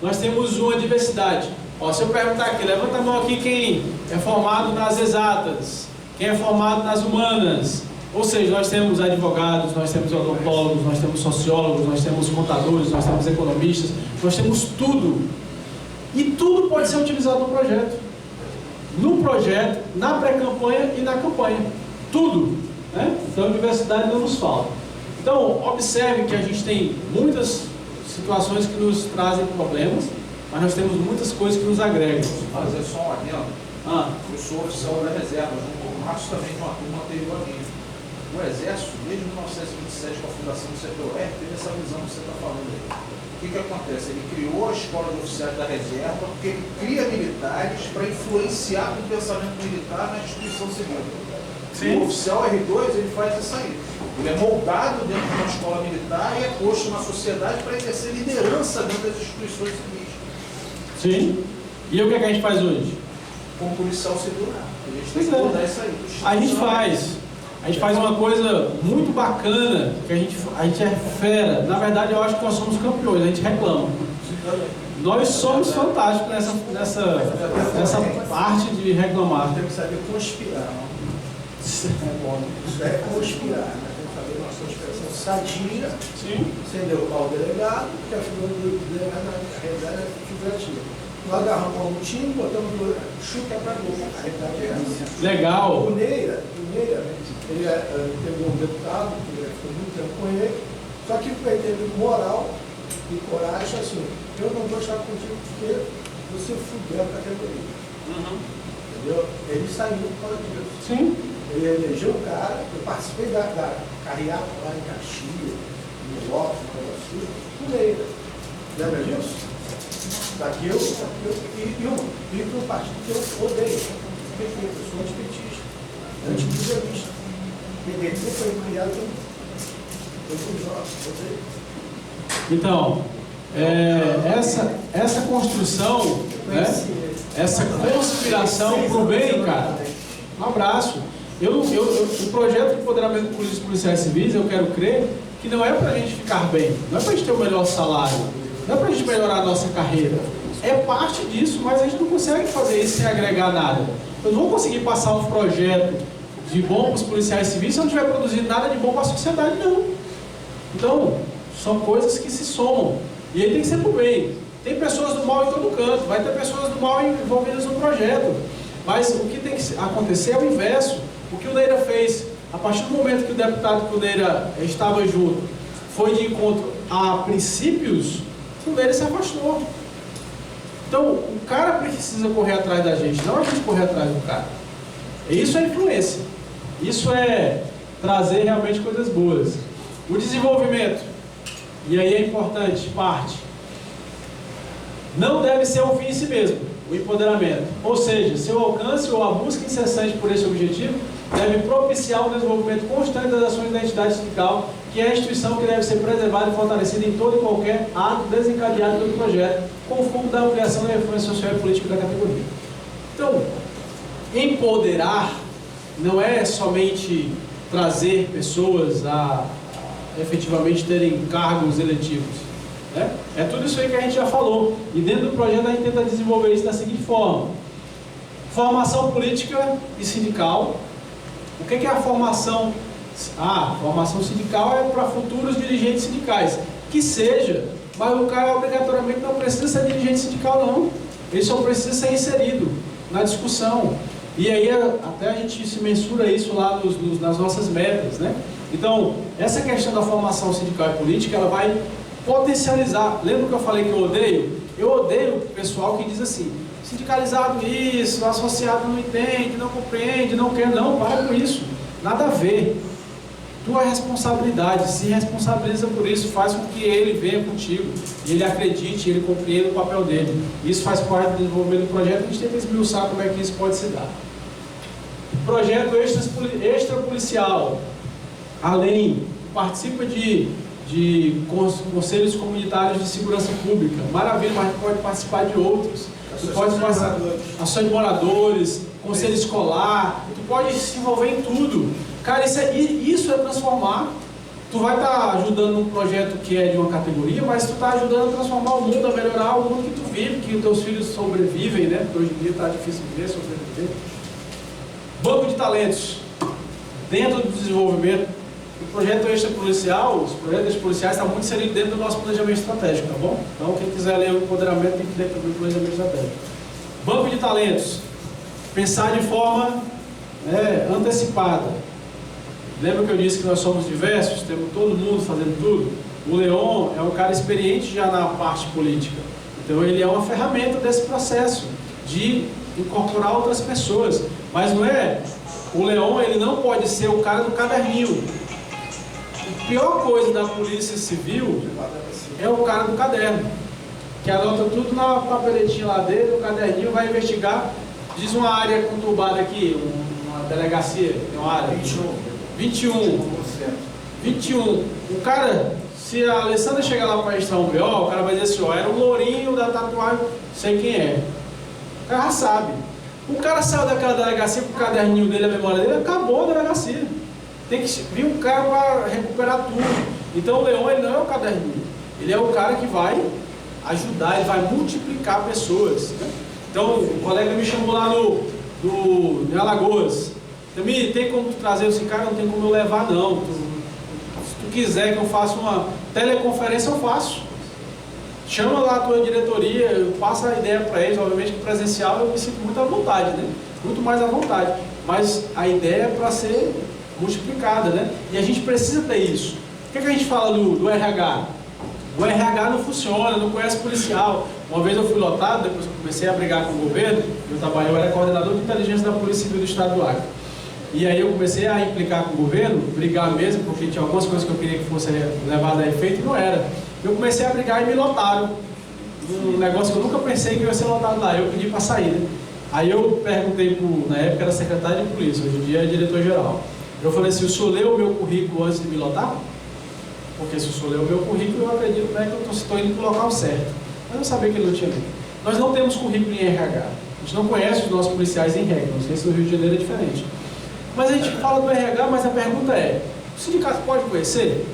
Nós temos uma diversidade. Ó, se eu perguntar aqui, levanta a mão aqui quem é formado nas exatas, quem é formado nas humanas. Ou seja, nós temos advogados, nós temos odontólogos, nós temos sociólogos, nós temos contadores, nós temos economistas, nós temos tudo. E tudo pode ser utilizado no projeto. No projeto, na pré-campanha e na campanha. Tudo. Né? Então, diversidade não nos falta. Então, observe que a gente tem muitas situações que nos trazem problemas, mas nós temos muitas coisas que nos agregam. Fazer só um adendo. Eu sou oficial da reserva, o Marcos também de uma turma anterior a mim. O Exército, desde 1927, com a fundação do CPOR, teve essa visão que você está falando aí. O que acontece? Ele criou a Escola de Oficiais da Reserva porque ele cria militares para influenciar o pensamento militar na instituição civil. Sim. O oficial R2 ele faz isso aí. Ele é moldado dentro de uma escola militar e é posto na sociedade para exercer liderança dentro das instituições civis. Sim. E o que, é que a gente faz hoje? Como policial civil, a gente tem que mudar isso aí. A gente faz uma coisa muito bacana, que a gente é fera. Na verdade, eu acho que nós somos campeões, a gente reclama. Nós somos fantásticos nessa parte de reclamar. Temos que saber conspirar. Isso é conspirar. Temos que saber nossa conspiração sadia, sem derrubar o delegado, porque a figura do delegado na realidade é figurativa. Nós agarramos um time, botamos chuta para gol. A realidade é essa. Legal. O Neira, ele teve um deputado, que ficou muito tempo com ele, só que ele teve moral e coragem assim, eu não vou estar contigo porque você fudeu a categoria. Entendeu? Ele saiu por causa disso. Sim. Ele elegeu o cara, eu participei da carreata lá em Caxias, no Lopes, no Sul, o Neira. Lembra disso? Daqui eu e para um partido que eu odeio. Eu sou antipetista, antiprisionista. PDT foi criado por jovens. Então, essa construção, né, essa conspiração para o bem, cara, um abraço. O projeto de empoderamento dos policiais civis, eu quero crer que não é para a gente ficar bem, não é para a gente ter o melhor salário, não é para a gente melhorar a nossa carreira. É parte disso, mas a gente não consegue fazer isso sem agregar nada. Eu não vou conseguir passar um projeto de bom para os policiais civis se eu não estiver produzindo nada de bom para a sociedade, não. Então, são coisas que se somam. E aí tem que ser por bem. Tem pessoas do mal em todo canto, vai ter pessoas do mal envolvidas no projeto. Mas o que tem que acontecer é o inverso. O que o Neira fez, a partir do momento que o deputado que o Neira estava junto foi de encontro a princípios, o Neira se afastou. Então, o cara precisa correr atrás da gente, não a gente correr atrás do cara. Isso é influência. Isso é trazer realmente coisas boas. O desenvolvimento, e aí é importante, parte, não deve ser um fim em si mesmo, o empoderamento. Ou seja, seu alcance ou a busca incessante por esse objetivo deve propiciar o desenvolvimento constante das ações da entidade sindical, que é a instituição que deve ser preservada e fortalecida em todo e qualquer ato desencadeado pelo projeto, com o foco da ampliação da influência social e política da categoria. Então, empoderar não é somente trazer pessoas a efetivamente terem cargos eletivos. Né? É tudo isso aí que a gente já falou. E dentro do projeto a gente tenta desenvolver isso da seguinte forma. Formação política e sindical. O que é a formação? Formação sindical é para futuros dirigentes sindicais. Que seja, mas o cara obrigatoriamente não precisa ser dirigente sindical, não. Ele só precisa ser inserido na discussão. E aí até a gente se mensura isso lá nas nossas metas, né? Então, essa questão da formação sindical e política, ela vai potencializar. Lembra que eu falei que eu odeio? Eu odeio o pessoal que diz assim, sindicalizado isso, associado não entende, não compreende, não quer, não, para com isso. Nada a ver. Tua responsabilidade, se responsabiliza por isso, faz com que ele venha contigo, ele acredite, ele compreenda o papel dele. Isso faz parte do desenvolvimento do projeto, a gente tenta esmiuçar como é que isso pode se dar. Projeto extrapolicial, além, participa de conselhos comunitários de segurança pública, maravilha, mas pode participar de outros. Tu pode participar de ações de moradores, conselho escolar, tu pode se envolver em tudo. Cara, isso é transformar. Tu vai estar ajudando um projeto que é de uma categoria, mas tu está ajudando a transformar o mundo, a melhorar o mundo que tu vive, que os teus filhos sobrevivem, né? Porque hoje em dia está difícil viver, sobreviver. Banco de talentos. Dentro do desenvolvimento, o projeto extrapolicial, os projetos policiais estão muito inseridos dentro do nosso planejamento estratégico, tá bom? Então, quem quiser ler o empoderamento tem que ler também o planejamento estratégico. Banco de talentos. Pensar de forma antecipada. Lembra que eu disse que nós somos diversos, temos todo mundo fazendo tudo? O Leon é um cara experiente já na parte política. Então ele é uma ferramenta desse processo de incorporar outras pessoas. Mas não é... O Leon, ele não pode ser o cara do caderninho. A pior coisa da polícia civil é o cara do caderno. Que anota tudo na papeletinha lá dele, no caderninho, vai investigar. Diz uma área conturbada aqui, uma delegacia, tem uma área. 21. O cara, se a Alessandra chegar lá para registrar um BO, o cara vai dizer assim, ó, era o lourinho da tatuagem, sei quem é. O cara já sabe. O cara saiu daquela delegacia com o caderninho dele, a memória dele, acabou a delegacia. Tem que vir um cara para recuperar tudo. Então o Leon, ele não é o caderninho. Ele é o cara que vai ajudar, ele vai multiplicar pessoas, né? Então o colega me chamou lá em Alagoas. Também tem como tu trazer esse cara? Não tem como eu levar, não. Se tu quiser que eu faça uma teleconferência, eu faço. Chama lá a tua diretoria, eu passo a ideia para eles. Obviamente que presencial eu me sinto muito à vontade, né? Muito mais à vontade. Mas a ideia é para ser multiplicada, né? E a gente precisa ter isso. O que a gente fala do RH? O RH não funciona, não conhece policial. Uma vez eu fui lotado, depois eu comecei a brigar com o governo. Eu era coordenador de inteligência da Polícia Civil do Estado do Acre. E aí eu comecei a implicar com o governo, brigar mesmo, porque tinha algumas coisas que eu queria que fosse levada a efeito e não era. Eu comecei a brigar e me lotaram. Um negócio que eu nunca pensei que eu ia ser lotado lá. Eu pedi para sair, né? Aí eu perguntei, na época era secretário de polícia, hoje em dia é diretor-geral. Eu falei assim, o senhor leu o meu currículo antes de me lotar? Porque se o senhor leu o meu currículo, eu acredito, né, que eu estou indo para o local certo. Mas eu sabia que ele não tinha lido. Nós não temos currículo em RH. A gente não conhece os nossos policiais em regra. Não sei se no Rio de Janeiro é diferente. Mas a gente fala do RH, mas a pergunta é, o sindicato pode conhecer?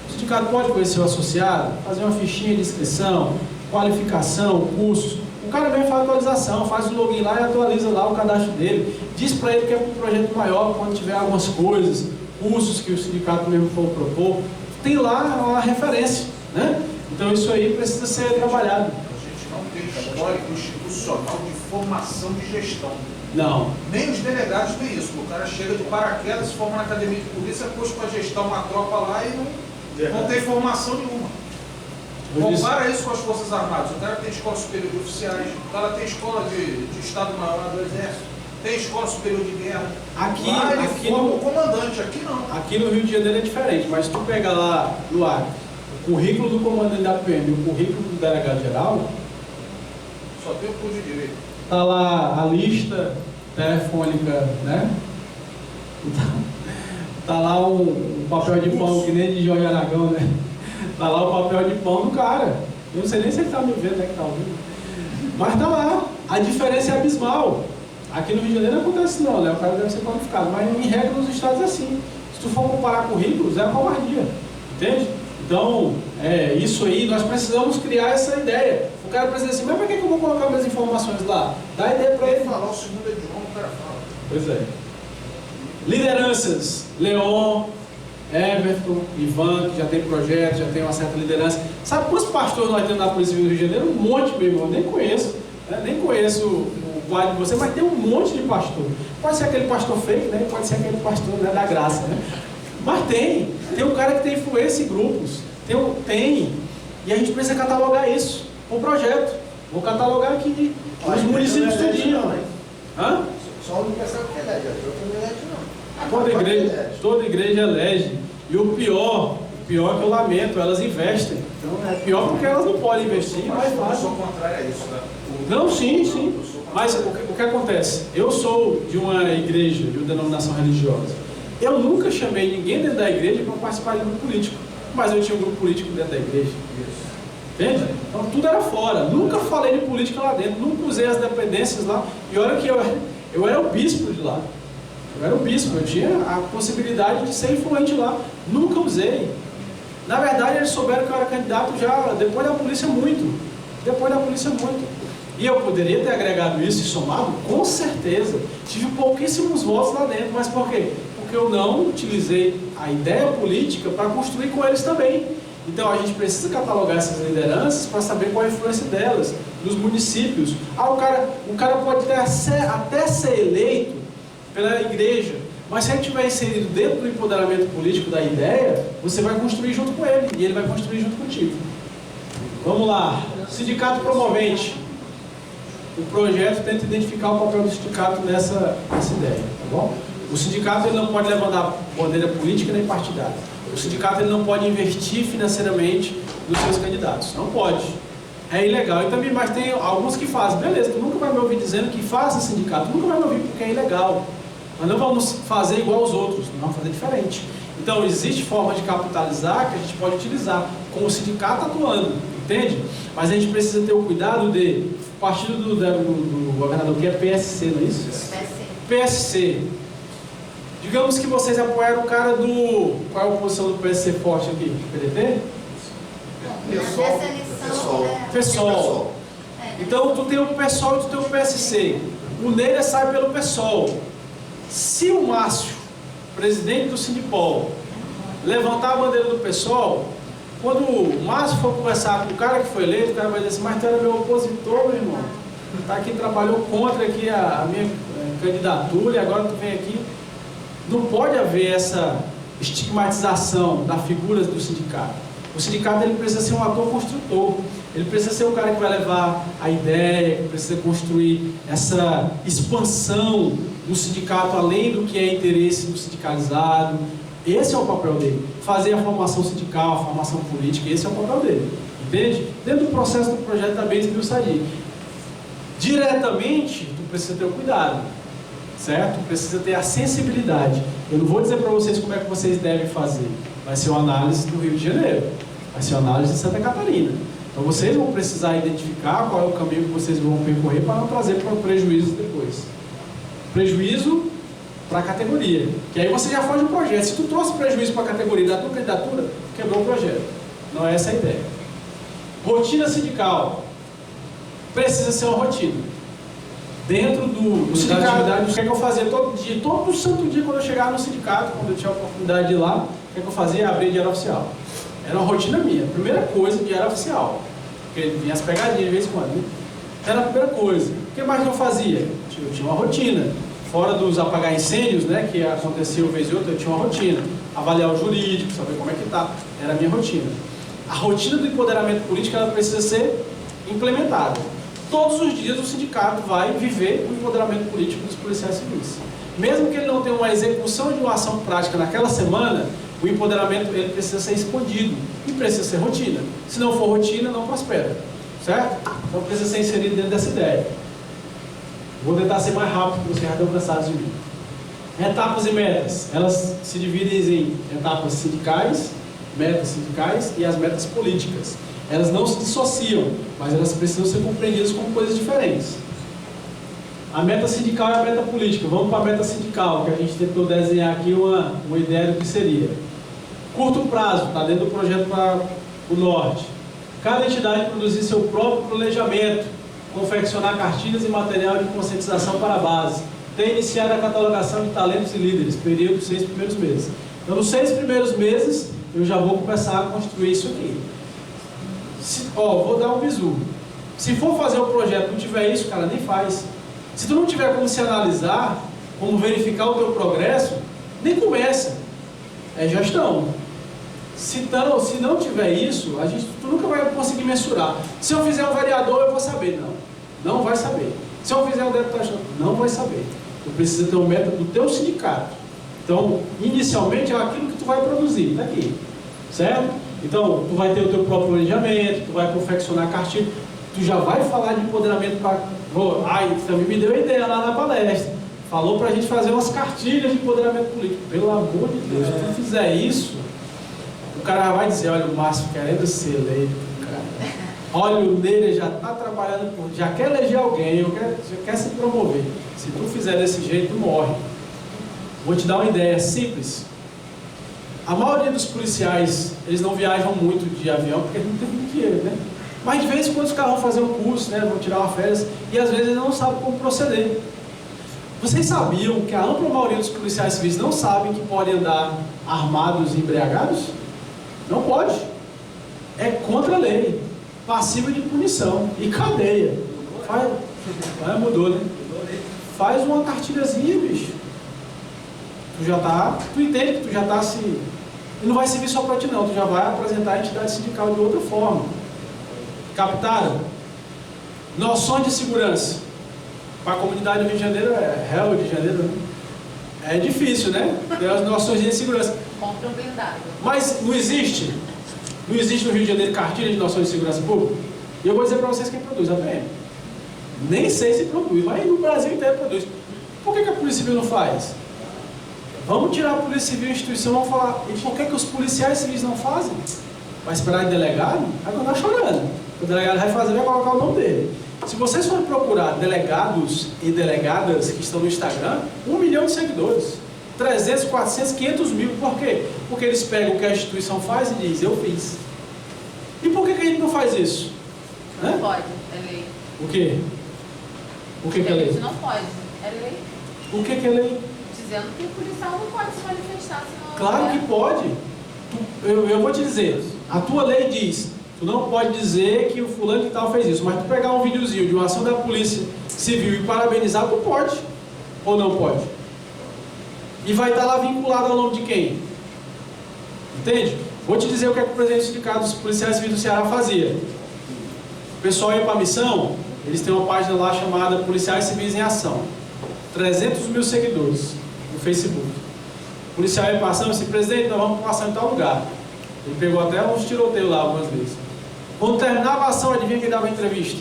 O sindicato pode conhecer o associado? Fazer uma fichinha de inscrição, qualificação, cursos. O cara vem fazer atualização, faz o login lá e atualiza lá o cadastro dele. Diz para ele que é para um projeto maior, quando tiver algumas coisas, cursos que o sindicato mesmo for propor. Tem lá uma referência, né? Então isso aí precisa ser trabalhado. A gente não tem histórico institucional de formação de gestão. Não. Nem os delegados têm isso. O cara chega de paraquedas, se forma na academia de polícia, pôs para gestar uma tropa lá e não tem formação nenhuma. Compara isso com as Forças Armadas. O cara tem escola superior de oficiais, o cara tem escola de Estado-Maior do Exército, tem escola superior de guerra. Aqui, lá ele aqui forma no, o comandante, aqui não. Aqui no Rio de Janeiro é diferente, mas se tu pegar lá no ar o currículo do comandante da PM e o currículo do delegado-geral, só tem o curso de direito. Tá lá a lista telefônica, né? Tá lá um papel de pão, que nem de Jorge Aragão, né? Tá lá o papel de pão do cara. Eu não sei nem se ele tá me vendo, né, que tá ouvindo. Mas tá lá. A diferença é abismal. Aqui no Rio de Janeiro não acontece não, né? O cara deve ser qualificado. Mas em regra nos estados é assim. Se tu for comparar currículos, é a covardia. Entende? Então, isso aí, nós precisamos criar essa ideia. O cara precisa dizer assim, mas para que eu vou colocar minhas informações lá? Dá ideia para ele. Falar o segundo idioma, o cara fala. Pois é. Lideranças. Leon, Everton, Ivan, que já tem projeto, já tem uma certa liderança. Sabe quantos pastores nós temos na Polícia Civil do Rio de Janeiro? Um monte, meu irmão. Eu nem conheço. Né? Nem conheço o quadro de você, mas tem um monte de pastor. Pode ser aquele pastor fake, né? Pode ser aquele pastor, né, da graça, né? Mas tem um cara que tem influência em grupos, tem, e a gente precisa catalogar isso, um projeto, vou catalogar aqui, os municípios tudinho. Hã? Só a universidade que elege, outra não elege não. Toda igreja elege, e o pior é que eu lamento, elas investem, então é pior porque elas não podem investir, mas eu fazem. sou contrário a isso, né? Não, sim, mas o que acontece? Eu sou de uma igreja, de uma denominação religiosa. Eu nunca chamei ninguém dentro da igreja para participar de um grupo político, mas eu tinha um grupo político dentro da igreja. Entende? Então tudo era fora. Nunca falei de política lá dentro, nunca usei as dependências lá. E olha que eu era o bispo de lá. Eu era o bispo, eu tinha a possibilidade de ser influente lá. Nunca usei. Na verdade, eles souberam que eu era candidato já depois da polícia muito. Depois da polícia muito. E eu poderia ter agregado isso e somado? Com certeza. Tive pouquíssimos votos lá dentro. Mas por quê? Porque eu não utilizei a ideia política para construir com eles também. Então a gente precisa catalogar essas lideranças para saber qual a influência delas nos municípios. O cara pode até ser eleito pela igreja, mas se ele estiver inserido dentro do empoderamento político da ideia, você vai construir junto com ele e ele vai construir junto contigo. Vamos lá. Sindicato promovente. O projeto tenta identificar o papel do sindicato nessa ideia, tá bom? O sindicato ele não pode levantar bandeira política nem partidária. O sindicato ele não pode investir financeiramente nos seus candidatos. Não pode. É ilegal. E também, mas tem alguns que fazem. Beleza, tu nunca vai me ouvir dizendo que faça sindicato. Nunca vai me ouvir porque é ilegal. Nós não vamos fazer igual aos outros. Nós vamos fazer diferente. Então, existe forma de capitalizar que a gente pode utilizar com o sindicato atuando. Entende? Mas a gente precisa ter o cuidado de... O partido do governador que é PSC, não é isso? PSC. Digamos que vocês apoiaram o cara do... Qual é a oposição do PSC forte aqui? PDT? PSOL. Então, tu tem o PSOL e tu tem o PSC. O Neira sai pelo PSOL. Se o Márcio, presidente do Sindipol, levantar a bandeira do PSOL, quando o Márcio for conversar com o cara que foi eleito, o cara vai dizer assim, mas tu era meu opositor, meu irmão. Tá aqui, trabalhou contra aqui a minha candidatura e agora tu vem aqui. Não pode haver essa estigmatização da figura do sindicato. O sindicato ele precisa ser um ator construtor. Ele precisa ser o cara que vai levar a ideia, que precisa construir essa expansão do sindicato além do que é interesse do sindicalizado. Esse é o papel dele. Fazer a formação sindical, a formação política, esse é o papel dele. Entende? Dentro do processo do projeto também de Sadir. Diretamente, tu precisa ter o cuidado. Certo? Precisa ter a sensibilidade. Eu não vou dizer para vocês como é que vocês devem fazer. Vai ser uma análise do Rio de Janeiro. Vai ser uma análise de Santa Catarina. Então vocês vão precisar identificar qual é o caminho que vocês vão percorrer para não trazer para prejuízo depois. Prejuízo para a categoria. Que aí você já foge do projeto. Se tu trouxe prejuízo para a categoria da tua candidatura, quebrou o projeto. Não é essa a ideia. Rotina sindical. Precisa ser uma rotina. Dentro do sindicato, o que é que eu fazia todo dia? Todo santo dia quando eu chegava no sindicato, quando eu tinha a oportunidade de ir lá, o que é que eu fazia? Abrir diário oficial. Era uma rotina minha. Primeira coisa, diário oficial. Porque vinha as pegadinhas de vez em quando. Né? Era a primeira coisa. O que mais eu fazia? Eu tinha uma rotina. Fora dos apagar incêndios, né, que acontecia uma vez e outra, eu tinha uma rotina. Avaliar o jurídico, saber como é que está. Era a minha rotina. A rotina do empoderamento político ela precisa ser implementada. Todos os dias o sindicato vai viver o empoderamento político dos policiais civis. Mesmo que ele não tenha uma execução de uma ação prática naquela semana, o empoderamento ele precisa ser expandido e precisa ser rotina. Se não for rotina, não prospera. Certo? Então precisa ser inserido dentro dessa ideia. Vou tentar ser mais rápido, porque vocês já estão cansados de mim. Etapas e metas. Elas se dividem em etapas sindicais, metas sindicais e as metas políticas. Elas não se dissociam, mas elas precisam ser compreendidas como coisas diferentes. A meta sindical e a meta política. Vamos para a meta sindical, que a gente tentou desenhar aqui uma ideia do que seria. Curto prazo, está dentro do projeto para o norte. Cada entidade produzir seu próprio planejamento, confeccionar cartilhas e material de conscientização para a base. Ter iniciado a catalogação de talentos e líderes, período dos 6 primeiros meses. Então, nos 6 primeiros meses, eu já vou começar a construir isso aqui. Vou dar um bizu. Se for fazer o projeto e não tiver isso, cara, nem faz. Se tu não tiver como se analisar, como verificar o teu progresso, nem começa. É gestão. Se não tiver isso, tu nunca vai conseguir mensurar. Se eu fizer um vereador, eu vou saber. Não vai saber. Se eu fizer um deputado, não vai saber. Tu precisa ter um método do teu sindicato. Então, inicialmente, é aquilo que tu vai produzir. Está aqui. Certo? Então, tu vai ter o teu próprio planejamento, tu vai confeccionar cartilha, tu já vai falar de empoderamento para... também me deu a ideia lá na palestra. Falou para a gente fazer umas cartilhas de empoderamento político. Pelo amor de Deus, se tu fizer isso, o cara vai dizer, olha, o Márcio querendo ser eleito, cara. Olha, o Neira já está trabalhando, já quer eleger alguém, já quer se promover. Se tu fizer desse jeito, tu morre. Vou te dar uma ideia simples. A maioria dos policiais, eles não viajam muito de avião porque não tem muito dinheiro, né? Mas de vez em quando os caras vão fazer um curso, né? Vão tirar uma férias e às vezes eles não sabem como proceder. Vocês sabiam que a ampla maioria dos policiais civis não sabem que podem andar armados e embriagados? Não pode. É contra a lei. Passivo de punição e cadeia. Mudou, né? Faz uma cartilhazinha, bicho. Tu entende que tu já tá se... E não vai servir só para ti não, tu já vai apresentar a entidade sindical de outra forma. Captaram? Noções de segurança. Para a comunidade do Rio de Janeiro, Rio de Janeiro, né? É difícil, né? Ter as noções de segurança. Compra um blindado. Mas não existe no Rio de Janeiro cartilha de noções de segurança pública? E eu vou dizer para vocês quem produz, a PM. Nem sei se produz, mas no Brasil inteiro produz. Por que a Polícia Civil não faz? Vamos tirar a Polícia Civil e a instituição, vamos falar, e por que os policiais civis não fazem? Vai esperar de delegado? Vai continuar chorando. O delegado vai fazer, vai colocar o nome dele. Se vocês forem procurar delegados e delegadas que estão no Instagram, 1 milhão de seguidores. 300, 400, 500 mil. Por quê? Porque eles pegam o que a instituição faz e dizem, eu fiz. E por que a gente não faz isso? Não pode, é lei. O quê? O que é lei? A gente não pode, é lei. O que é lei? Dizendo que o policial não pode se manifestar senão... Claro que pode. Eu vou te dizer, a tua lei diz, tu não pode dizer que o fulano de tal fez isso, mas tu pegar um videozinho de uma ação da Polícia Civil e parabenizar, tu pode. Ou não pode? E vai estar lá vinculado ao nome de quem? Entende? Vou te dizer o que é que o presidente do Sindicato dos Policiais Civis do Ceará fazia. O pessoal ia para a missão, eles têm uma página lá chamada Policiais Civis em Ação. 300 mil seguidores no Facebook. O policial ia passando e disse, presidente, nós vamos passar em tal lugar. Ele pegou até uns tiroteios lá algumas vezes. Quando terminava a ação, adivinha quem dava a entrevista?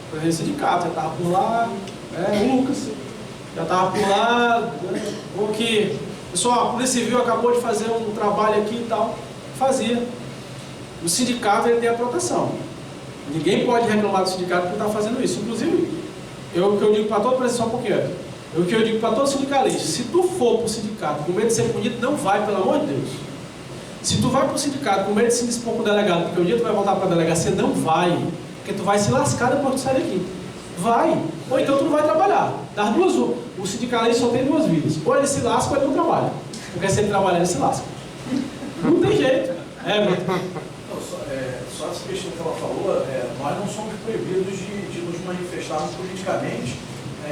O presidente do sindicato, já estava por lá, o Lucas, já estava por lá, o que? Pessoal, a Polícia Civil acabou de fazer um trabalho aqui e tal. Fazia. O sindicato ele tem a proteção. Ninguém pode reclamar do sindicato por estar fazendo isso. Inclusive, o que eu digo para todo presidente, só um pouquinho. O que eu digo para todo sindicalista, se tu for para o sindicato com medo de ser punido, não vai, pelo amor de Deus. Se tu vai para o sindicato com medo de se dispor com o delegado, porque um dia tu vai voltar para a delegacia, não vai. Porque tu vai se lascar depois que tu sair daqui. Vai. Ou então tu não vai trabalhar. Das duas, o sindicalista só tem duas vidas. Ou ele se lasca ou ele não trabalha. Porque se ele trabalhar, ele se lasca. Não tem jeito. Só essa questão que ela falou, nós não somos proibidos de nos manifestarmos politicamente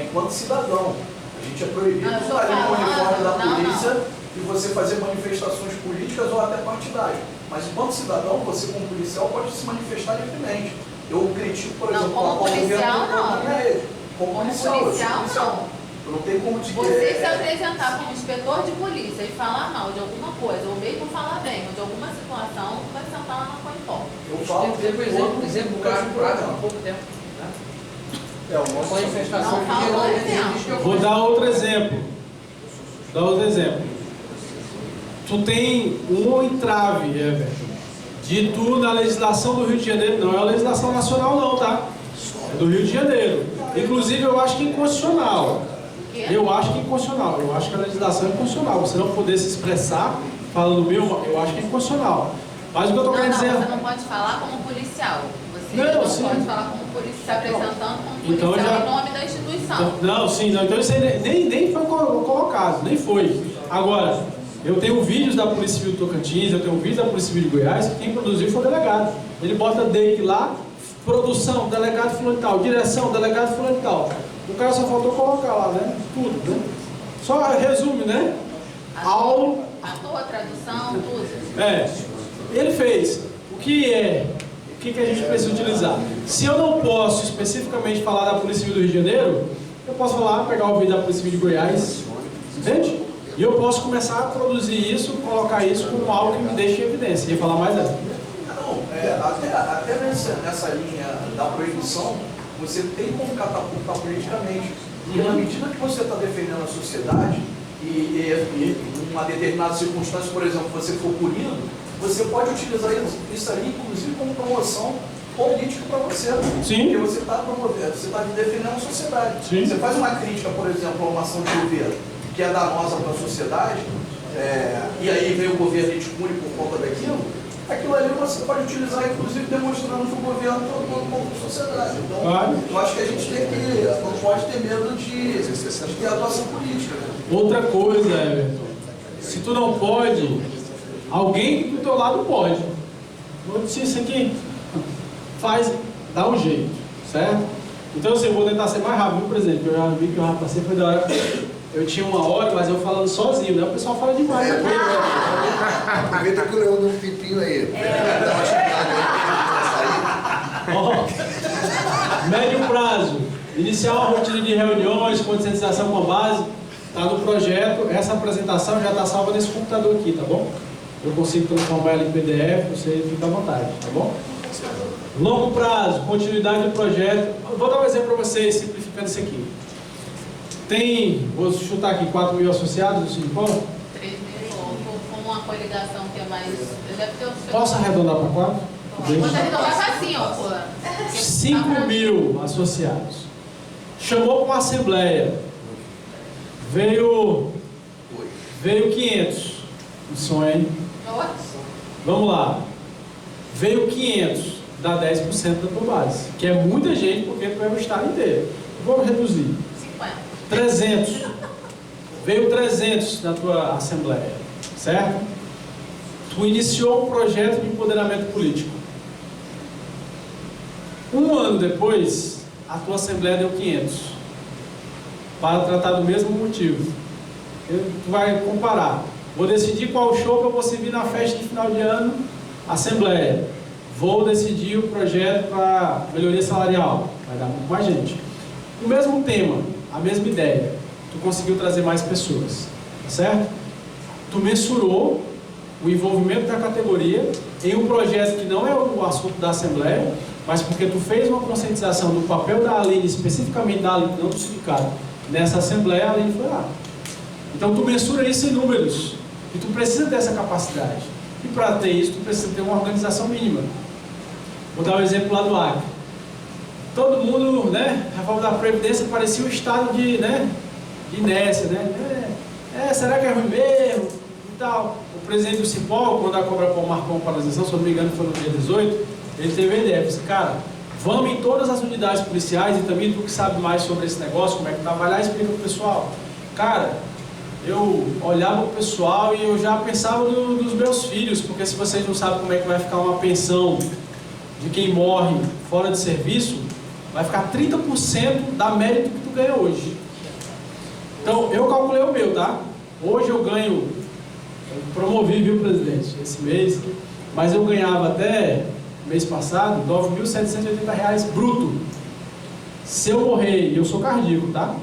enquanto cidadão. A gente é proibido de estar ali no uniforme da polícia e você fazer manifestações políticas ou até partidárias. Mas enquanto cidadão, você como policial pode se manifestar livremente. Eu critico, por exemplo, como policial não. Como policial, não. Eu não tenho como te Você se apresentar como inspetor de polícia e falar mal de alguma coisa, ou mesmo falar bem, ou de alguma situação, tu vai sentar lá na Coinpó. Eu falo Teve exemplo prático há pouco tempo. Uma manifestação que vou dar outro exemplo. Tu tem um entrave, de tu na legislação do Rio de Janeiro, não é a legislação nacional não, tá? É do Rio de Janeiro. Inclusive eu acho que é inconstitucional. Eu acho que a legislação é inconstitucional. Você não poder se expressar falando eu acho que é inconstitucional. Mas o que eu estou querendo dizer... Você não pode falar como policial. Você não pode falar como policial, se apresentando como policial em nome da instituição. Então isso aí nem foi colocado, nem foi. Agora, eu tenho vídeos da Polícia Civil do Tocantins, eu tenho vídeos da Polícia Civil de Goiás, que quem produziu foi o delegado. Ele bota DEIC lá, produção, delegado fulano e tal, direção, delegado fulano e tal. O cara só faltou colocar lá, né? Tudo, né? Só resume, né? A tua tradução, tudo. Ele fez. O que a gente precisa utilizar? Se eu não posso especificamente falar da Polícia Civil do Rio de Janeiro, eu posso falar, pegar o vídeo da Polícia Civil de Goiás, entende? E eu posso começar a produzir isso, colocar isso como algo que me deixe em evidência. Ia falar mais dessa? Até nessa linha da proibição, você tem como catapultar politicamente. Porque na medida que você está defendendo a sociedade e em uma determinada circunstância, por exemplo, você for punido, você pode utilizar isso ali, inclusive, como promoção política para você. Sim. Porque você está promovendo, você está defendendo a sociedade. Sim. Você faz uma crítica, por exemplo, a uma ação de governo. que é danosa para a sociedade, e aí vem o governo e exclui por conta daquilo, aquilo ali você pode utilizar, inclusive demonstrando que o governo está tomando conta da sociedade. Então, eu acho que a gente não pode ter medo de ter atuação política. Né? Outra coisa, Everton, se tu não pode, alguém do teu lado pode. Vou dizer isso aqui, dá um jeito, certo? Então assim, eu vou tentar ser mais rápido, viu, presidente? Eu já vi que eu já passei, foi da hora. Eu tinha 1 hora, mas eu falando sozinho, né? O pessoal fala demais. Aproveita que o Leão deu um pipinho aí. Dá uma chupada aí. Médio prazo, iniciar uma rotina de reuniões, conscientização com a base, está no projeto. Essa apresentação já está salva nesse computador aqui, tá bom? Eu consigo transformar ela em PDF, você fica à vontade, tá bom? Longo prazo, continuidade do projeto. Vou dar um exemplo para vocês, simplificando isso aqui. Vou chutar aqui, 4 mil associados do Sindipol? 3 mil, com uma coligação que é mais... Deve ter Posso arredondar para 4? Pode arredondar para assim, ó, pô. 5 mil associados. Chamou para uma assembleia. Veio 500. Um sonho, hein? Vamos lá. Veio 500, dá 10% da tua base. Que é muita gente, porque tu é o estado inteiro. Vamos reduzir. 300. Veio 300 na tua assembleia. Certo? Tu iniciou um projeto de empoderamento político. 1 ano depois, a tua assembleia deu 500. Para tratar do mesmo motivo. Tu vai comparar. Vou decidir qual show que eu vou servir na festa de final de ano, assembleia. Vou decidir o projeto para melhoria salarial. Vai dar muito mais gente. O mesmo tema, a mesma ideia. Tu conseguiu trazer mais pessoas. Certo? Tu mensurou o envolvimento da categoria em um projeto que não é o assunto da assembleia, mas porque tu fez uma conscientização do papel da Aline, especificamente da Aline, não do sindicato, nessa assembleia, a Aline foi lá. Então tu mensura isso em números. E tu precisa dessa capacidade. E para ter isso, tu precisa ter uma organização mínima. Vou dar um exemplo lá do Acre. Todo mundo, né? A reforma da Previdência parecia um estado de inércia, né? Será que é ruim mesmo? E tal. O presidente do Cipol, quando a Cobra Pau marcou uma paralisação, se eu não me engano foi no dia 18, ele teve a ideia, ele disse, cara, vamos em todas as unidades policiais e também tu que sabe mais sobre esse negócio, como é que tá, vai lá e explica pro pessoal. Cara, eu olhava pro pessoal e eu já pensava nos meus filhos, porque se vocês não sabem como é que vai ficar uma pensão de quem morre fora de serviço, vai ficar 30% da média que tu ganha hoje. Então, eu calculei o meu, tá? Hoje eu ganho, eu promovi, viu, presidente, esse mês, mas eu ganhava até mês passado R$ 9.780 bruto. Se eu morrer, e eu sou cardíaco, tá?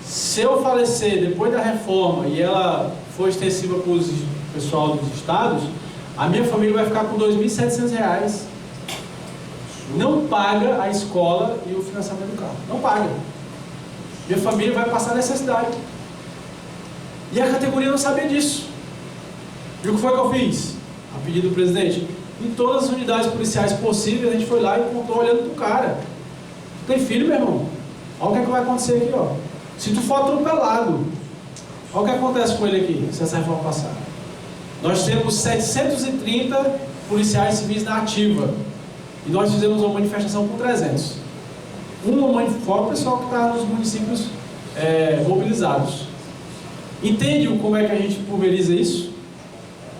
Se eu falecer depois da reforma e ela for extensiva para o pessoal dos estados, a minha família vai ficar com R$ 2.700. Não paga a escola e o financiamento do carro. Não paga. Minha família vai passar necessidade. E a categoria não sabia disso. E o que foi que eu fiz? A pedido do presidente. Em todas as unidades policiais possíveis, a gente foi lá e contou olhando pro cara. Tu tem filho, meu irmão? Olha o que é que vai acontecer aqui, ó. Se tu for atropelado, olha o que acontece com ele aqui, se essa reforma passar. Nós temos 730 policiais civis na ativa. E nós fizemos uma manifestação com 300. Fora o pessoal que está nos municípios mobilizados. Entende como é que a gente pulveriza isso?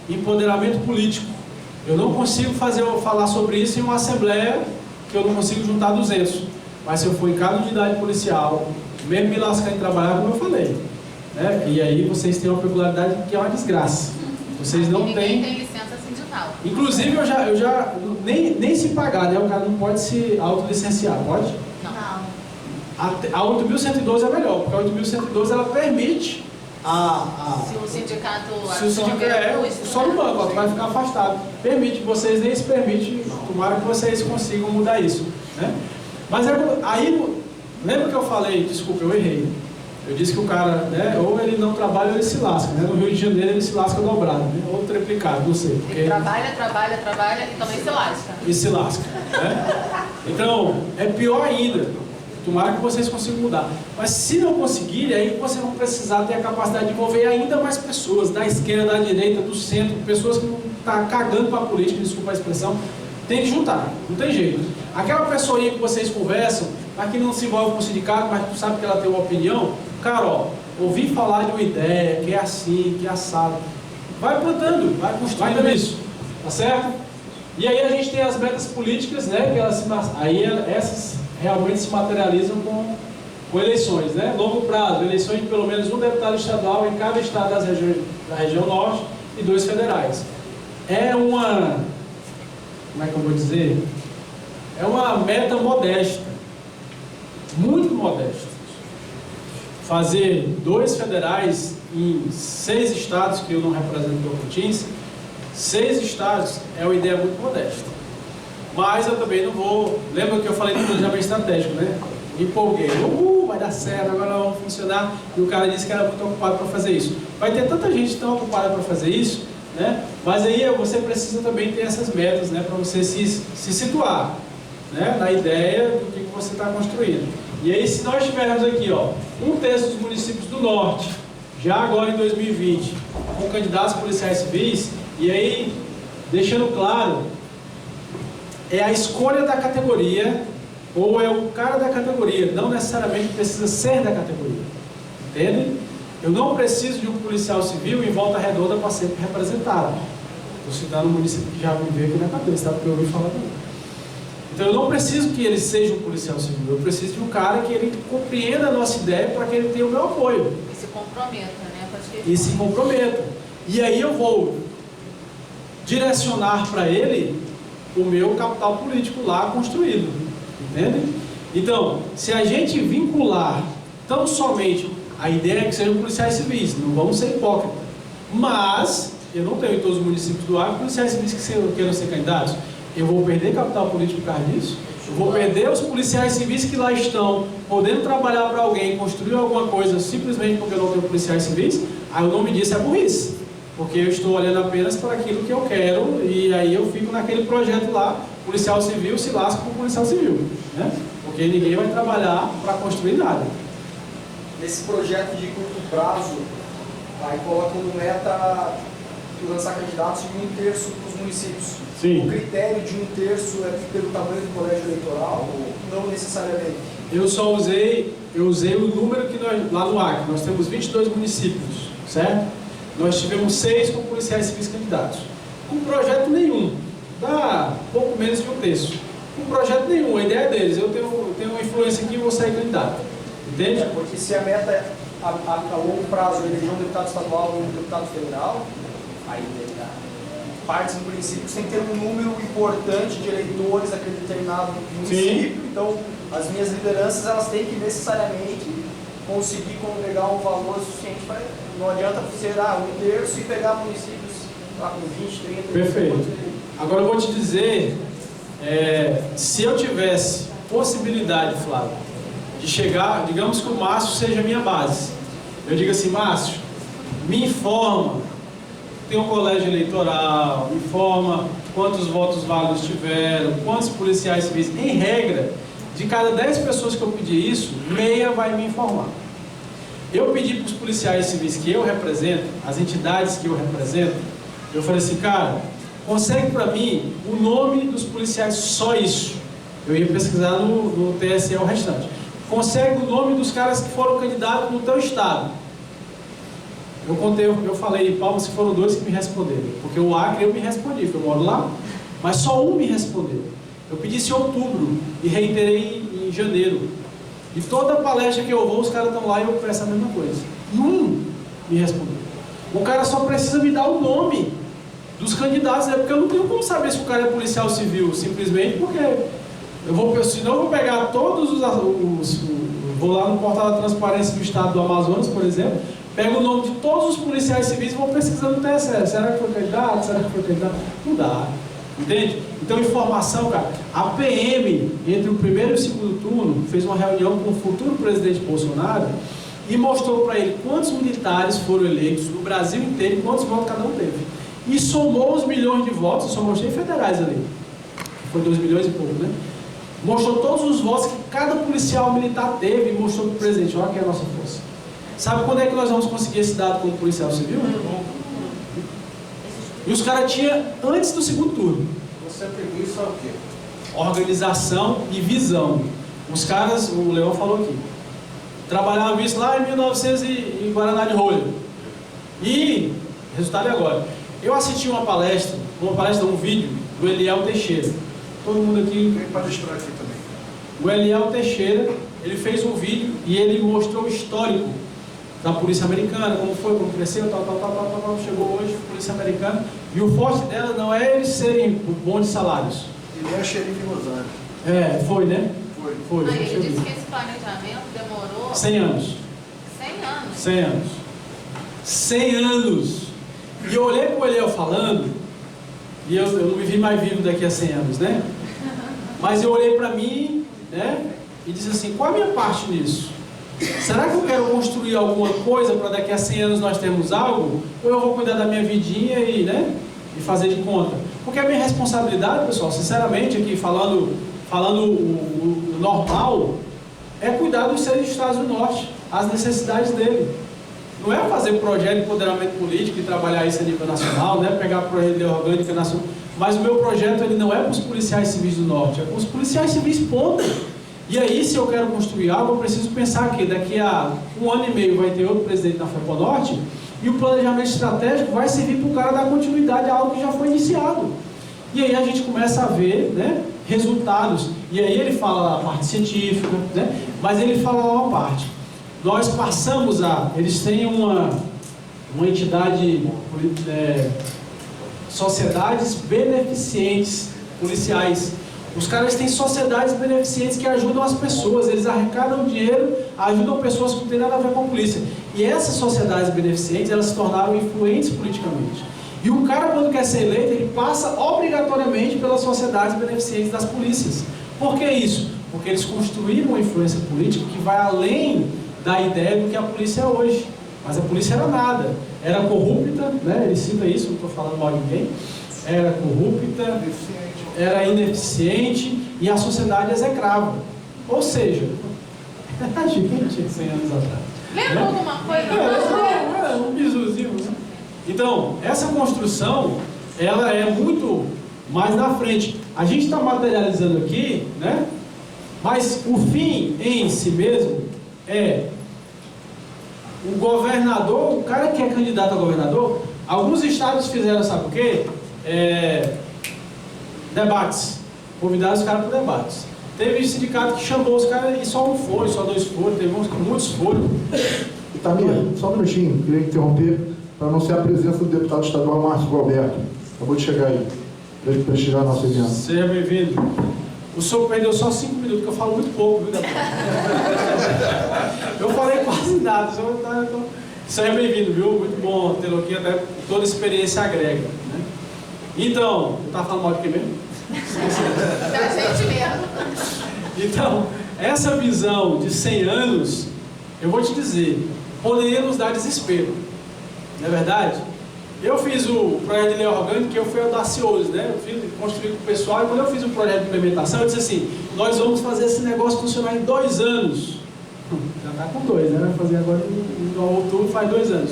Empoderamento político. Eu não consigo falar sobre isso em uma assembleia que eu não consigo juntar 200. Mas se eu for em cada unidade policial, mesmo me lascar em trabalhar, como eu falei, né? E aí vocês têm uma peculiaridade que é uma desgraça. Vocês não têm... tem licença sindical. Inclusive, eu já nem se pagar, né? O cara não pode se autolicenciar, pode? Não. A 8.112 é melhor, porque a 8.112 ela permite Se o sindicato... Se o sindicato só no banco, tu vai ficar afastado. Permite, vocês nem se permite, tomara que vocês consigam mudar isso, né? Mas aí, lembra que eu falei, desculpa, eu errei. Eu disse que o cara, né, ou ele não trabalha ou ele se lasca, né? No Rio de Janeiro ele se lasca dobrado, né? Ou triplicado, não sei. Porque... Ele trabalha e também se lasca. E se lasca, né? Então, é pior ainda. Tomara que vocês consigam mudar. Mas se não conseguirem, aí vocês vão precisar ter a capacidade de envolver ainda mais pessoas, da esquerda, da direita, do centro, pessoas que não estão cagando para a política, desculpa a expressão, tem que juntar, não tem jeito. Aquela pessoinha que vocês conversam, mas que não se envolve com o sindicato, mas que tu sabe que ela tem uma opinião, cara, ó, ouvir falar de uma ideia, que é assim, que é assado, vai plantando, vai construindo isso, tá certo? E aí a gente tem as metas políticas, né, que essas realmente se materializam com eleições, né? Longo prazo, eleições de pelo menos um deputado estadual em cada estado da região norte e 2 federais. É uma, como é que eu vou dizer? É uma meta modesta, muito modesta. Fazer 2 federais em 6 estados, que eu não represento o Tocantins, 6 estados é uma ideia muito modesta. Mas eu também não vou... Lembra que eu falei do planejamento estratégico, né? Me empolguei. Vai dar certo, agora vamos funcionar. E o cara disse que era muito ocupado para fazer isso. Vai ter tanta gente tão ocupada para fazer isso, né? Mas aí você precisa também ter essas metas, né? Para você se situar, né? Na ideia do que você está construindo. E aí, se nós tivermos aqui, ó, 1/3 dos municípios do norte, já agora em 2020, com candidatos policiais civis, e aí, deixando claro, é a escolha da categoria, ou é o cara da categoria, não necessariamente precisa ser da categoria, entende? Eu não preciso de um policial civil em Volta Redonda para ser representado. Estou citando um município que já me veio aqui na cabeça, tá? Porque eu ouvi falar também. Então eu não preciso que ele seja um policial civil, eu preciso de um cara que ele compreenda a nossa ideia para que ele tenha o meu apoio. E se comprometa, né? E se comprometa. E aí eu vou direcionar para ele o meu capital político lá construído, entende? Então, se a gente vincular tão somente a ideia é que sejam policiais civis, não vamos ser hipócritas, mas eu não tenho em todos os municípios do Acre policiais civis que queiram ser candidatos. Eu vou perder capital político por causa disso? Eu vou perder os policiais civis que lá estão podendo trabalhar para alguém, construir alguma coisa simplesmente porque eu não tenho policiais civis? Aí o nome disso é burrice. Porque eu estou olhando apenas para aquilo que eu quero e aí eu fico naquele projeto lá, policial civil se lasca com policial civil, né? Porque ninguém vai trabalhar para construir nada. Nesse projeto de curto prazo, aí coloca como meta lançar candidatos de 1/3 dos municípios. Sim. O critério de 1/3 é pelo tamanho do colégio eleitoral ou não necessariamente? Eu usei o número que nós, lá no Acre, nós temos 22 municípios, certo? Nós tivemos 6 com policiais civis candidatos. Com projeto nenhum, dá pouco menos de 1/3. Com projeto nenhum, a ideia deles, eu tenho uma influência aqui e vou sair candidato. Entende? Porque se a meta é a longo prazo eleger um deputado estadual ou um deputado federal, aí partes em princípio tem que ter um número importante de eleitores daquele determinado município. Sim. Então, as minhas lideranças elas têm que necessariamente conseguir congregar um valor suficiente para... Não adianta ser 1/3 e pegar municípios lá com 20, 30... Perfeito. Agora eu vou te dizer, se eu tivesse possibilidade, Flávio, de chegar, digamos que o Márcio seja a minha base. Eu digo assim, Márcio, me informa, tem um colégio eleitoral, me informa quantos votos válidos tiveram, quantos policiais civis. Em regra, de cada 10 pessoas que eu pedir isso, meia vai me informar. Eu pedi para os policiais civis que eu represento, as entidades que eu represento, eu falei assim, cara, consegue para mim o nome dos policiais, só isso. Eu ia pesquisar no TSE o restante. Consegue o nome dos caras que foram candidatos no teu estado. Eu falei, Paulo, se foram 2 que me responderam, porque o Acre eu me respondi, porque eu moro lá, mas só um me respondeu. Eu pedi isso em outubro e reiterei em janeiro. E toda palestra que eu vou, os caras estão lá e eu peço a mesma coisa. E um me respondeu. O cara só precisa me dar o nome dos candidatos, porque eu não tenho como saber se o cara é policial civil, simplesmente porque senão eu vou pegar todos vou lá no portal da transparência do estado do Amazonas, por exemplo, pego o nome de todos os policiais civis e vou pesquisando no TSE. Será que foi candidato? Será que foi candidato? Não dá. Entende? Então, informação, cara. A PM, entre o primeiro e o segundo turno, fez uma reunião com o futuro presidente Bolsonaro e mostrou para ele quantos militares foram eleitos no Brasil inteiro e quantos votos cada um teve. E somou os milhões de votos, eu só mostrei federais ali. Foi 2 milhões e pouco, né? mostrou todos os votos que cada policial militar teve e mostrou para o presidente, olha aqui a nossa força. Sabe quando é que nós vamos conseguir esse dado como policial civil? E os caras tinham antes do segundo turno. Você pegou isso ao quê? Organização e visão. Os caras, o Leão falou aqui, trabalhavam isso lá em 1900 em Guaraná de Rolha. E, resultado é agora. Eu assisti uma palestra, um vídeo do Eliel Teixeira. Todo mundo aqui... Vem palestrar aqui também. O Eliel Teixeira, ele fez um vídeo e ele mostrou o histórico da polícia americana, como foi, como cresceu, chegou hoje a polícia americana. E o forte dela não é eles serem bons de salários. Ele é xerife de Los Angeles. Foi, né? Foi. Aí ele disse que esse planejamento demorou 100 anos. 100 anos. 100 anos. 100 anos. E eu olhei para o Eliel falando, e eu não me vi mais vivo daqui a 100 anos, né? Mas eu olhei para mim, né? E disse assim, qual a minha parte nisso? Será que eu quero construir alguma coisa para daqui a 100 anos nós termos algo? Ou eu vou cuidar da minha vidinha e, né? E fazer de conta? Porque a minha responsabilidade, pessoal, sinceramente, aqui falando o normal, é cuidar dos 6 estados do norte, as necessidades dele. Não é fazer projeto de empoderamento político e trabalhar isso a nível nacional, né? Pegar projeto de lei orgânica nacional. Mas o meu projeto ele não é para os policiais civis do norte, é para os policiais civis ponto. E aí, se eu quero construir algo, eu preciso pensar que daqui a 1 ano e meio vai ter outro presidente na FEPONorte e o planejamento estratégico vai servir para o cara dar continuidade a algo que já foi iniciado. E aí a gente começa a ver, né, resultados. E aí ele fala a parte científica, né, mas ele fala uma parte. Nós passamos eles têm uma entidade, sociedades beneficentes policiais. Os caras têm sociedades beneficentes que ajudam as pessoas, eles arrecadam dinheiro, ajudam pessoas que não têm nada a ver com a polícia. E essas sociedades beneficentes, elas se tornaram influentes politicamente. E o cara, quando quer ser eleito, ele passa obrigatoriamente pelas sociedades beneficentes das polícias. Por que isso? Porque eles construíram uma influência política que vai além da ideia do que a polícia é hoje. Mas a polícia era nada. Era corrupta, né? Ele cita isso, não estou falando mal de ninguém. Era corrupta, era ineficiente e a sociedade execrava. Ou seja, a gente 100 anos atrás. Lembra alguma coisa? Um bisuzinho. Então, essa construção, ela é muito mais na frente. A gente está materializando aqui, né? Mas o fim em si mesmo é o governador, o cara que é candidato a governador. Alguns estados fizeram, sabe o quê? Debates. Convidaram os caras para debates. Teve sindicato que chamou os caras e só um foi, só 2 foram, teve uns que muitos foram. Tamir, só um minutinho, queria interromper para anunciar a presença do deputado estadual Márcio Alberto. Acabou de chegar aí, para ele prestigiar a nossa evento. Seja bem-vindo. O senhor perdeu só 5 minutos, que eu falo muito pouco, viu, deputado? Eu falei quase nada. Seja bem-vindo, viu? Muito bom tê-lo aqui, até toda experiência agrega. Né? Então, eu estava falando mal de quem mesmo? Da gente mesmo. Então, essa visão de 100 anos, eu vou te dizer, poderia nos dar desespero. Não é verdade? Eu fiz o projeto de lei orgânica, que eu fui audacioso, né? Eu construí com o pessoal, e quando eu fiz o projeto de implementação, eu disse assim, nós vamos fazer esse negócio funcionar em 2 anos. Já está com 2, né? Vai fazer agora em outubro, faz 2 anos.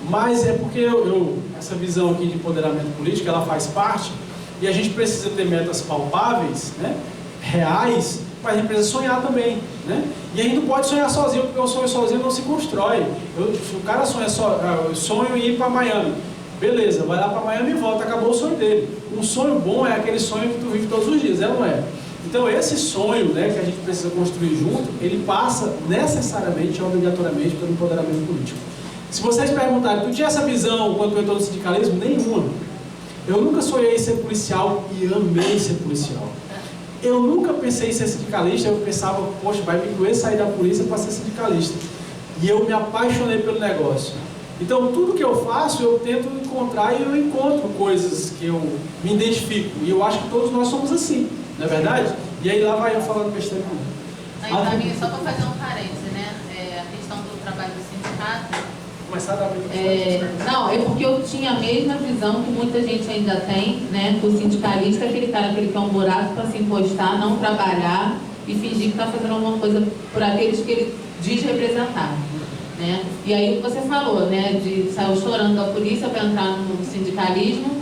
Mas é porque essa visão aqui de empoderamento político, ela faz parte, e a gente precisa ter metas palpáveis, né? Reais, mas a gente precisa sonhar também, né? E a gente não pode sonhar sozinho, porque o sonho sozinho não se constrói. Se o cara sonho em ir para Miami, beleza, vai lá para Miami e volta, acabou o sonho dele. Um sonho bom é aquele sonho que tu vive todos os dias, não é? Então esse sonho, né, que a gente precisa construir junto, ele passa necessariamente, obrigatoriamente, pelo empoderamento político. Se vocês perguntarem, tu tinha essa visão quando tu entrou no sindicalismo? Nenhuma. Eu nunca sonhei em ser policial e amei ser policial. Eu nunca pensei em ser sindicalista, eu pensava, poxa, vai me doer sair da polícia para ser sindicalista. E eu me apaixonei pelo negócio. Então, tudo que eu faço, eu tento encontrar e eu encontro coisas que eu me identifico. E eu acho que todos nós somos assim, não é verdade? E aí lá vai eu falando besteira comigo. Aí, Tamir, só para fazer um parêntese, né? A questão do trabalho do sindicato. Começar a dar não, é porque eu eu tinha a mesma visão que muita gente ainda tem, né? Que o sindicalista é aquele cara que ele quer um buraco para se encostar, não trabalhar e fingir que está fazendo alguma coisa por aqueles que ele diz representar, né? E aí o que você falou, né? Saiu chorando da polícia para entrar no sindicalismo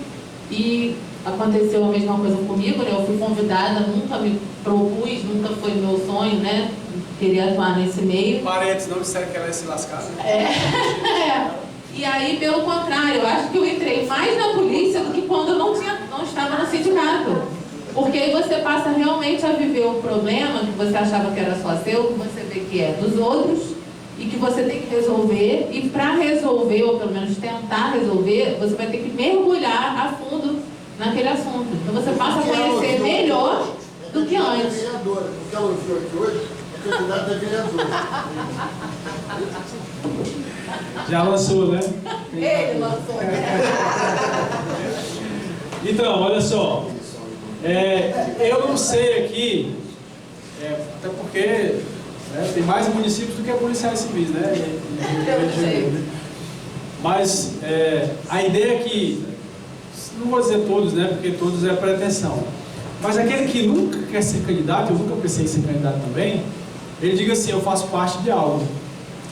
e aconteceu a mesma coisa comigo, né? Eu fui convidada, nunca me propus, nunca foi meu sonho, né? Queria atuar nesse meio. Parentes não disseram que ela ia se lascar. E aí, pelo contrário, eu acho que eu entrei mais na polícia do que quando eu não estava no sindicato. Porque aí você passa realmente a viver o problema que você achava que era só seu, que você vê que é dos outros, e que você tem que resolver. E para resolver, ou pelo menos tentar resolver, você vai ter que mergulhar a fundo naquele assunto. Então você passa a conhecer melhor do que antes. Vereadora, o que ela ouviu aqui hoje é candidata a vereadora. Já lançou, né? Ele lançou. Então, olha só. Eu não sei aqui, até porque tem mais municípios do que policiais civis, né? Eu sei. Mas a ideia é que, não vou dizer todos, né? Porque todos é pretensão. Mas aquele que nunca quer ser candidato, eu nunca pensei em ser candidato também, ele diga assim, eu faço parte de algo.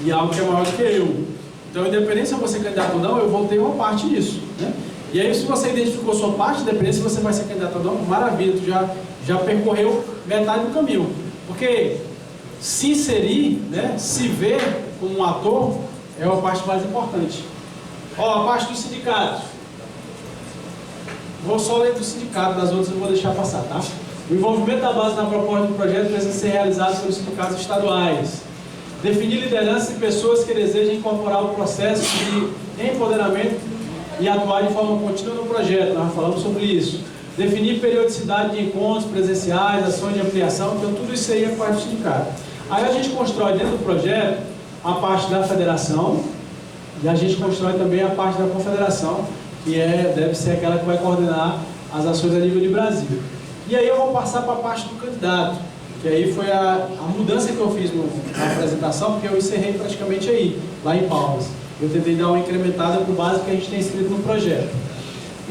E algo que é maior do que eu. Então, independente se eu vou ser candidato ou não, eu vou ter uma parte disso, né? E aí, se você identificou sua parte, independente se você vai ser candidato ou não, maravilha, tu já percorreu metade do caminho. Porque se inserir, né, se ver como um ator, é a parte mais importante. Ó, a parte do sindicato. Vou só ler do sindicato, das outras eu vou deixar passar, tá? O envolvimento da base na proposta do projeto precisa ser realizado pelos sindicatos estaduais. Definir lideranças e pessoas que desejam incorporar o processo de empoderamento e atuar de forma contínua no projeto. Nós falamos sobre isso. Definir periodicidade de encontros presenciais, ações de ampliação, então tudo isso aí é parte do sindicato. Aí a gente constrói dentro do projeto a parte da federação e a gente constrói também a parte da confederação, que deve ser aquela que vai coordenar as ações a nível de Brasil. E aí eu vou passar para a parte do candidato, que aí foi a mudança que eu fiz na apresentação, porque eu encerrei praticamente aí, lá em Palmas. Eu tentei dar uma incrementada com base que a gente tem escrito no projeto.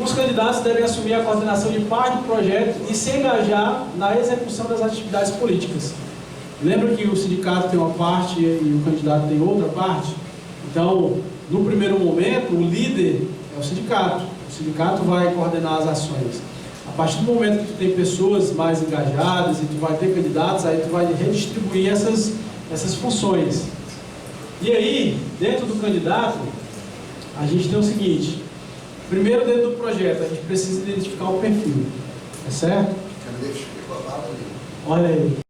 Os candidatos devem assumir a coordenação de parte do projeto e se engajar na execução das atividades políticas. Lembra que o sindicato tem uma parte e o candidato tem outra parte? Então, no primeiro momento, o líder é o sindicato. O sindicato vai coordenar as ações. A partir do momento que tu tem pessoas mais engajadas e tu vai ter candidatos, aí tu vai redistribuir essas funções. E aí, dentro do candidato, a gente tem o seguinte. Primeiro, dentro do projeto, a gente precisa identificar o perfil. É certo? Quero deixar aqui com a bala ali. Olha aí.